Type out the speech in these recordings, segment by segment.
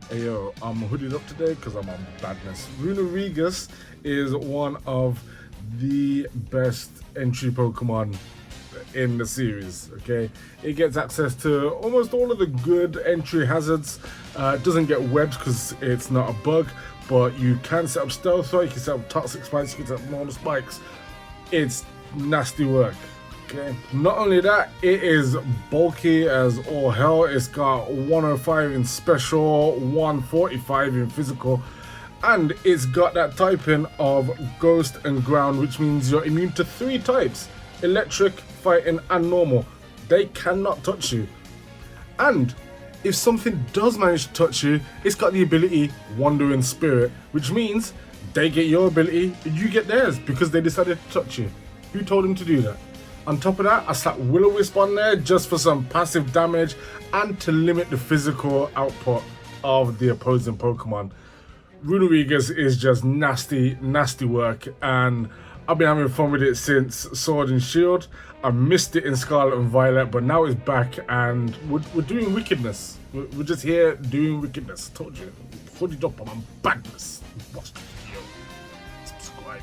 Hey yo, I'm hooded up today because I'm on badness. Runerigus is one of the best entry Pokemon in the series, okay? It gets access to almost all of the good entry hazards. It doesn't get webs because it's not a bug, but you can set up stealth throw, you can set up toxic spikes, you can set up normal spikes. It's nasty work. Okay. Not only that, it is bulky as all hell. It's got 105 in special, 145 in physical, and it's got that typing of ghost and ground, which means you're immune to 3 types: electric, fighting, and normal. They cannot touch you. And if something does manage to touch you, it's got the ability Wandering Spirit, which means they get your ability, you get theirs because they decided to touch you. Who told them to do that? On top of that, I slapped Will-O-Wisp on there just for some passive damage and to limit the physical output of the opposing Pokemon. Runerigus is just nasty, nasty work, and I've been having fun with it since Sword and Shield. I missed it in Scarlet and Violet, but now it's back and we're doing wickedness. We're just here doing wickedness. I told you, hold it up, I'm on badness. Watch the video, subscribe.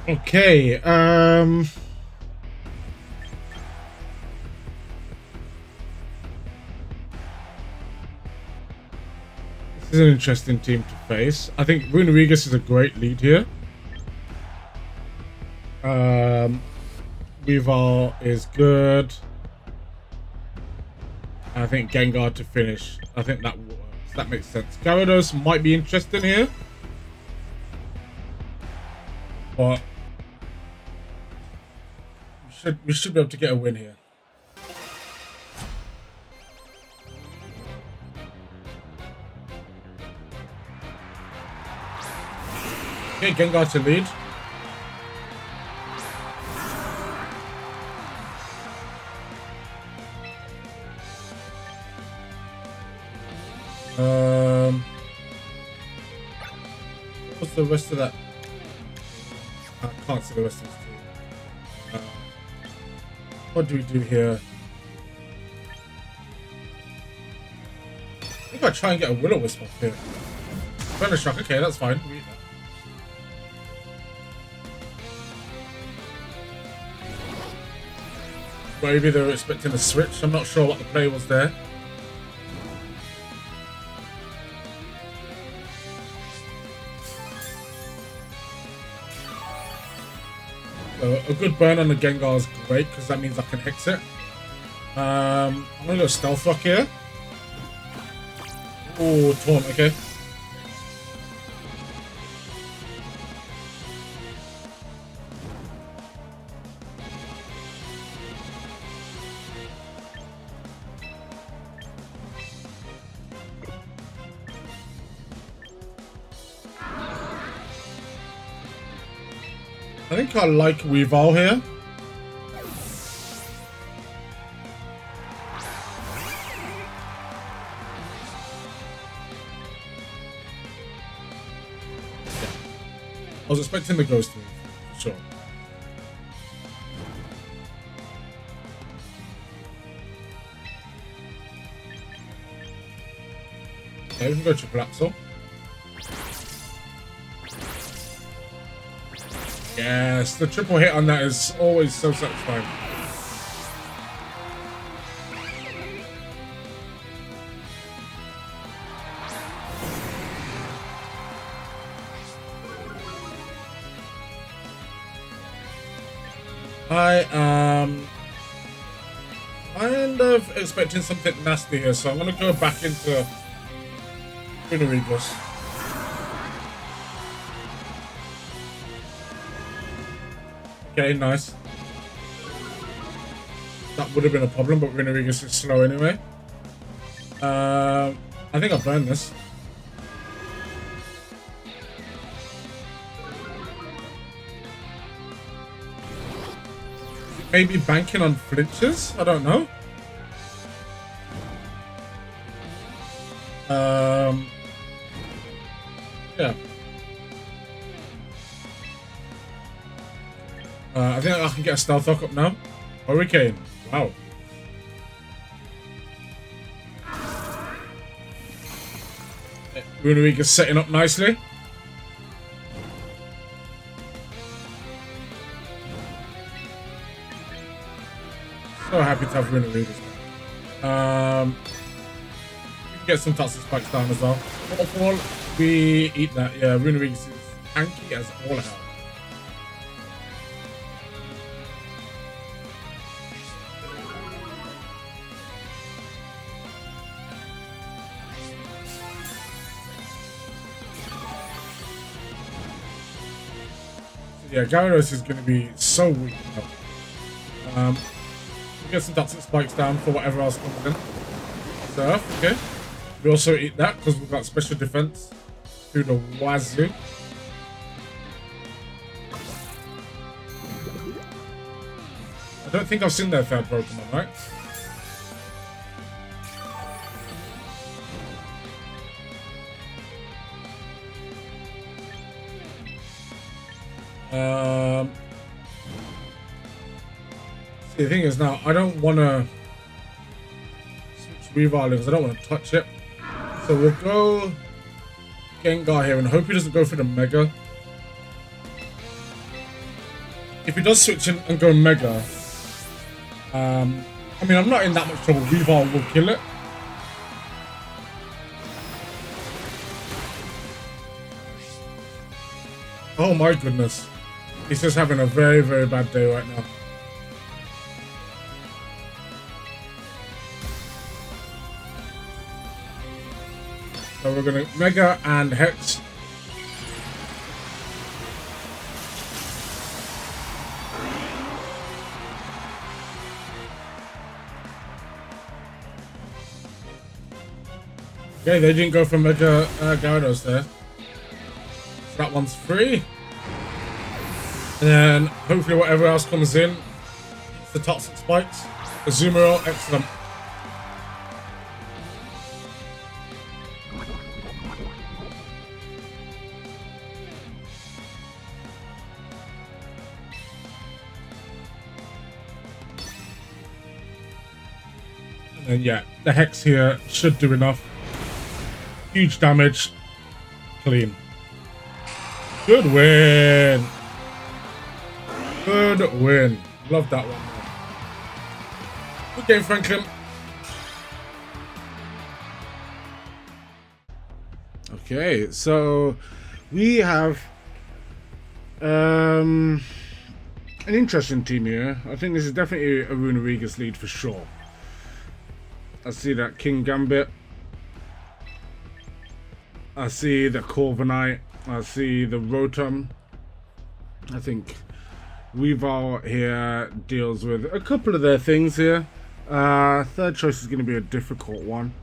Okay, this is an interesting team to face. I think Runerigus is a great lead here. Weavile is good. I think Gengar to finish. I think that works. That makes sense. Gyarados might be interesting here, but we should be able to get a win here. Okay, Gengar to lead. What's the rest of that? I can't see the rest of this team. What do we do here? I think I'll try and get a Will-O-Wisp off here. Thunder Shock, okay, that's fine. Maybe they were expecting a switch. I'm not sure what the play was there. So a good burn on the Gengar is great because that means I can hex it. I'm gonna go Stealth Rock here. Oh, Taunt, okay. I think I like Weavile here. Yeah. I was expecting the Ghost move, sure. Okay, we can go Triple Axle. Yes, the triple hit on that is always so satisfying. I am kind of expecting something nasty here, so I'm going to go back into Runerigus. Okay, nice. That would have been a problem, but Runerigus is slow anyway. I think I've learned this. Maybe banking on flinches? I don't know. Yeah. I think I can get a Stealth Rock up now. Hurricane. Wow. Runerigus setting up nicely. So happy to have Runerigus. Get some toxic spikes down as well. Waterfall, we eat that. Yeah, Runerigus is tanky as all hell. Yeah, Gyarados is going to be so weak now. Get some toxic spikes down for whatever else comes in. Surf, okay. We also eat that because we've got special defense through the wazoo. I don't think I've seen their third Pokemon, right? See, the thing is now, I don't want to switch Weavile because I don't want to touch it. So we'll go Gengar here and hope he doesn't go for the Mega. If he does switch in and go Mega, I mean, I'm not in that much trouble. Weavile will kill it. Oh my goodness. He's just having a very, very bad day right now. So we're gonna Mega and Hex. Okay, they didn't go for Mega Gyarados there. So that one's free. And then hopefully whatever else comes in, the toxic spikes. Azumarill, excellent. And then yeah, the Hex here should do enough. Huge damage. Clean. Good win. Good win. Love that one. Good game, Franklin. Okay, so we have an interesting team here. I think this is definitely a Runerigus lead for sure. I see that King Gambit. I see the Corviknight. I see the Rotom. I think Weavile here deals with a couple of their things here. Third choice is going to be a difficult one.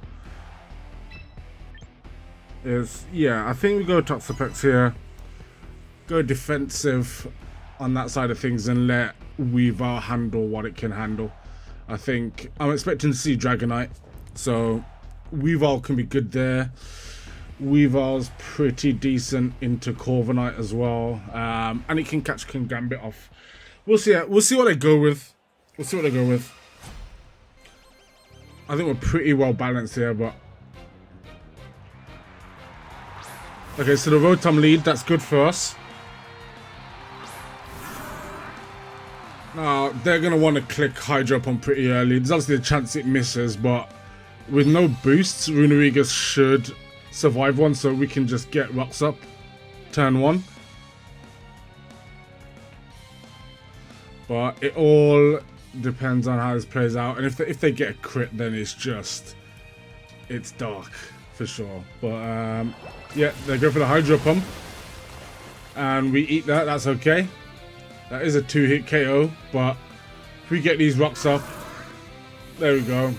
Yeah, I think we go Toxapex here. Go defensive on that side of things and let Weavile handle what it can handle. I think I'm expecting to see Dragonite, so Weavile can be good there. Weavile's pretty decent into Corviknight as well, and it can catch King Gambit off. We'll see. We'll see what they go with. We'll see what they go with. I think we're pretty well balanced here, but okay. So the Rotom lead, that's good for us. Now they're gonna want to click Hydro Pump pretty early. There's obviously a chance it misses, but with no boosts, Runerigus should survive one, so we can just get rocks up turn one. But it all depends on how this plays out, and if they get a crit, then it's dark for sure. But yeah, they go for the Hydro Pump and we eat that. That's okay. That is a 2-hit KO, but if we get these rocks up, there we go.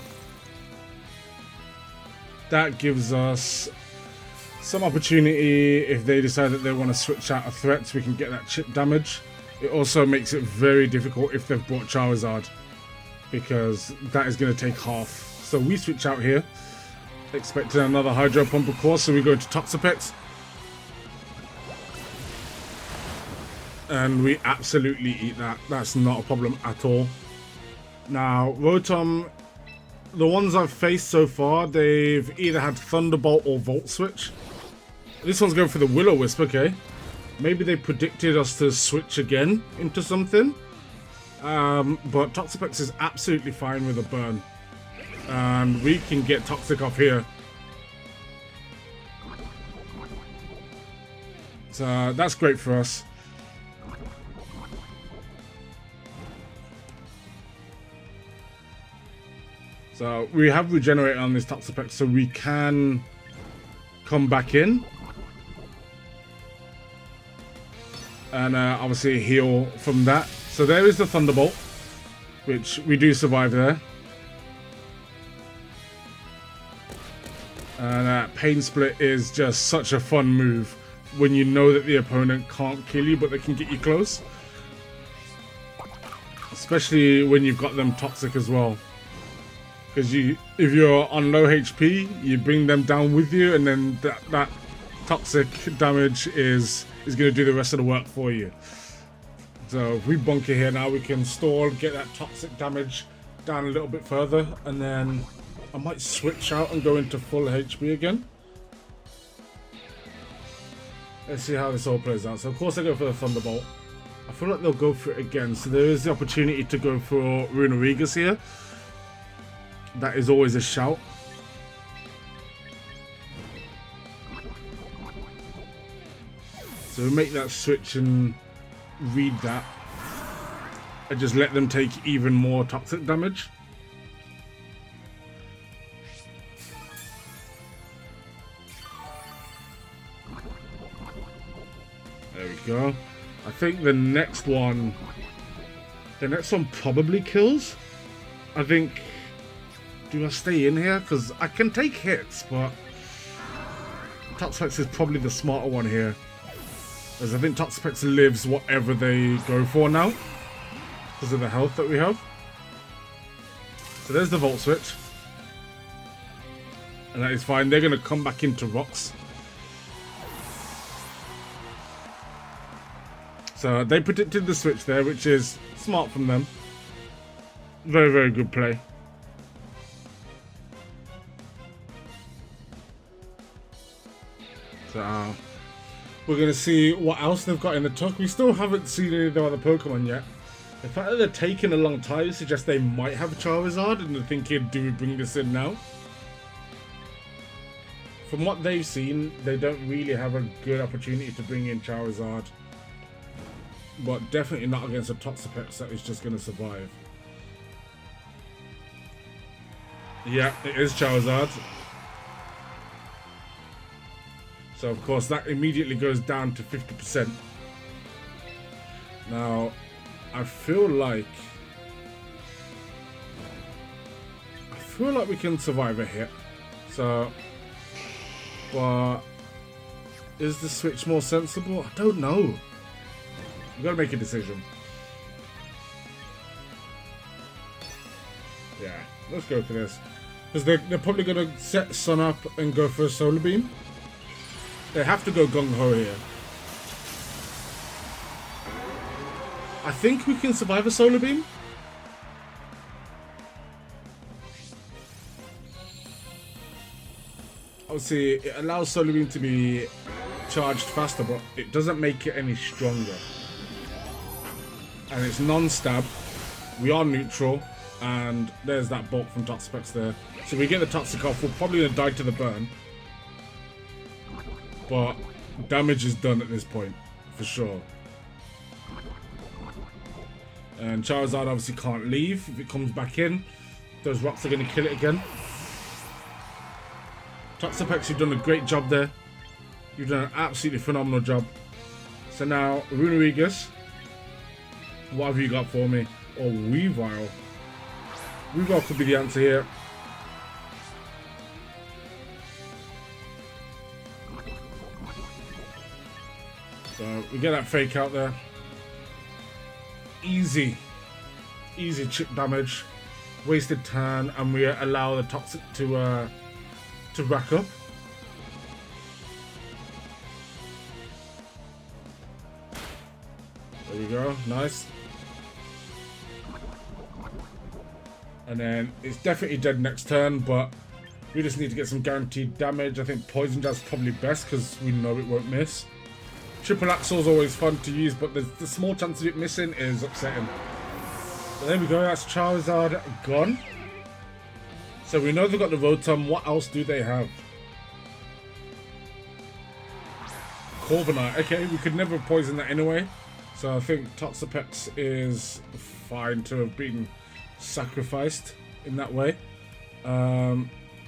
That gives us some opportunity. If they decide that they want to switch out of threats, we can get that chip damage. It also makes it very difficult if they've brought Charizard, because that is going to take half. So we switch out here, expecting another Hydro Pump, of course, so we go to Toxapex. And we absolutely eat that. That's not a problem at all. Now, Rotom the ones I've faced so far, they've either had Thunderbolt or Volt Switch. This one's going for the Will-O-Wisp, okay. Maybe they predicted us to switch again into something. But Toxapex is absolutely fine with a burn. And we can get Toxic off here. So that's great for us. So we have Regenerate on this Toxapex, so we can come back in. And obviously heal from that. So there is the Thunderbolt, which we do survive there. And Pain Split is just such a fun move when you know that the opponent can't kill you, but they can get you close. Especially when you've got them toxic as well. Because if you're on low HP, you bring them down with you, and then that toxic damage is going to do the rest of the work for you. So if we bunker here now, we can stall, get that toxic damage down a little bit further, and then I might switch out and go into full HP again. Let's see how this all plays out. So of course I go for the Thunderbolt. I feel like they'll go for it again. So there is the opportunity to go for Runerigus here. That is always a shout. So we make that switch and read that. And just let them take even more toxic damage. There we go. I think the next one probably kills. I think, do I stay in here? Because I can take hits, but Toxapex is probably the smarter one here. As I think Toxapex lives whatever they go for now, because of the health that we have. So there's the Volt Switch. And that is fine. They're going to come back into rocks. So they predicted the switch there, which is smart from them. Very, very good play. So we're going to see what else they've got in the tuck. We still haven't seen any of the other Pokemon yet. The fact that they're taking a long time suggests they might have Charizard, and they're thinking, do we bring this in now? From what they've seen, they don't really have a good opportunity to bring in Charizard. But definitely not against a Toxapex that is just going to survive. Yeah, it is Charizard. So of course that immediately goes down to 50%. Now, I feel like we can survive a hit. So, but is the switch more sensible? I don't know. We've got to make a decision. Yeah, let's go for this. Because they're probably going to set Sun up and go for a Solar Beam. They have to go gung-ho here. I think we can survive a Solar Beam. Obviously, it allows Solar Beam to be charged faster, but it doesn't make it any stronger. And it's non-stab. We are neutral. And there's that bulk from Toxapex there. So we get the Toxic off. We're probably going to die to the burn. But damage is done at this point, for sure. And Charizard obviously can't leave. If it comes back in, those rocks are going to kill it again. Toxapex, you've done a great job there. You've done an absolutely phenomenal job. So now, Runerigus, what have you got for me? Or Weavile. Weavile could be the answer here. So we get that fake out there. Easy chip damage, wasted turn, and we allow the Toxic to rack up. There we go, nice. And then it's definitely dead next turn, but we just need to get some guaranteed damage. I think Poison Jab's probably best because we know it won't miss. Triple Axle's always fun to use, but the small chance of it missing is upsetting. So there we go, that's Charizard gone. So we know they've got the Rotom. What else do they have? Corviknight. Okay, we could never poison that anyway. So I think Toxapex is fine to have been sacrificed in that way.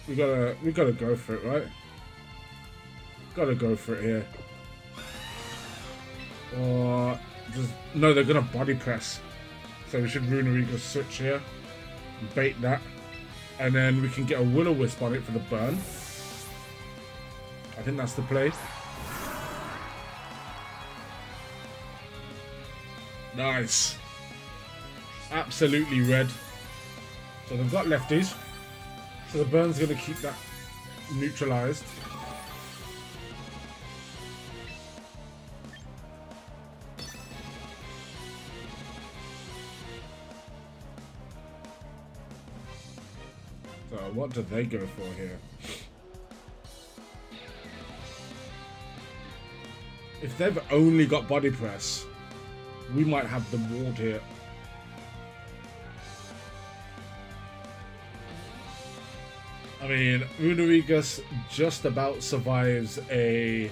We gotta go for it, right? Gotta go for it here. Or no, they're gonna body press. So we should Runerigus switch here, bait that, and then we can get a Will-O-Wisp on it for the burn. I think that's the play. Nice. Absolutely red. So they've got lefties. So the burn's going to keep that neutralized. So what do they go for here? If they've only got body press, we might have the ward here. I mean, Runerigus just about survives a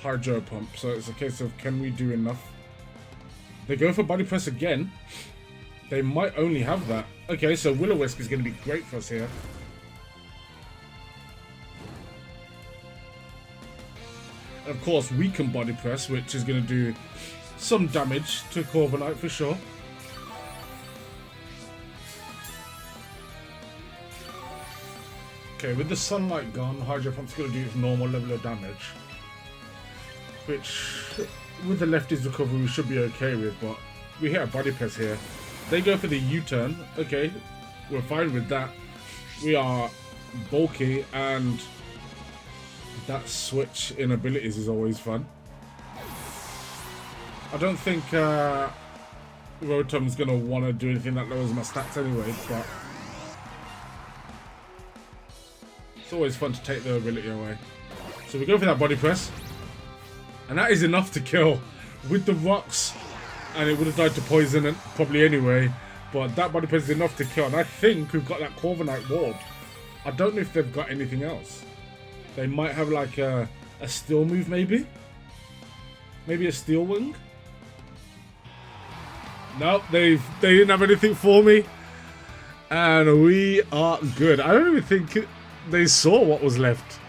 Hydro Pump, so it's a case of can we do enough? They go for body press again. They might only have that. Okay, so Will-O-Wisp is going to be great for us here. And of course, we can body press, which is going to do some damage to Corviknight for sure. Okay, with the sunlight gone, Hydro Pump's going to do its normal level of damage. Which, with the lefties recovery, we should be okay with, but we hit a body press here. They go for the U-turn. Okay, we're fine with that. We are bulky, and that switch in abilities is always fun. I don't think Rotom's going to want to do anything that lowers my stats anyway, but it's always fun to take the ability away. So we go for that body press. And that is enough to kill with the rocks. And it would have died to poison it probably anyway. But that body press is enough to kill. And I think we've got that Corviknight ward. I don't know if they've got anything else. They might have like a steel move maybe? Maybe a steel wing? Nope, they didn't have anything for me. And we are good. I don't even think they saw what was left.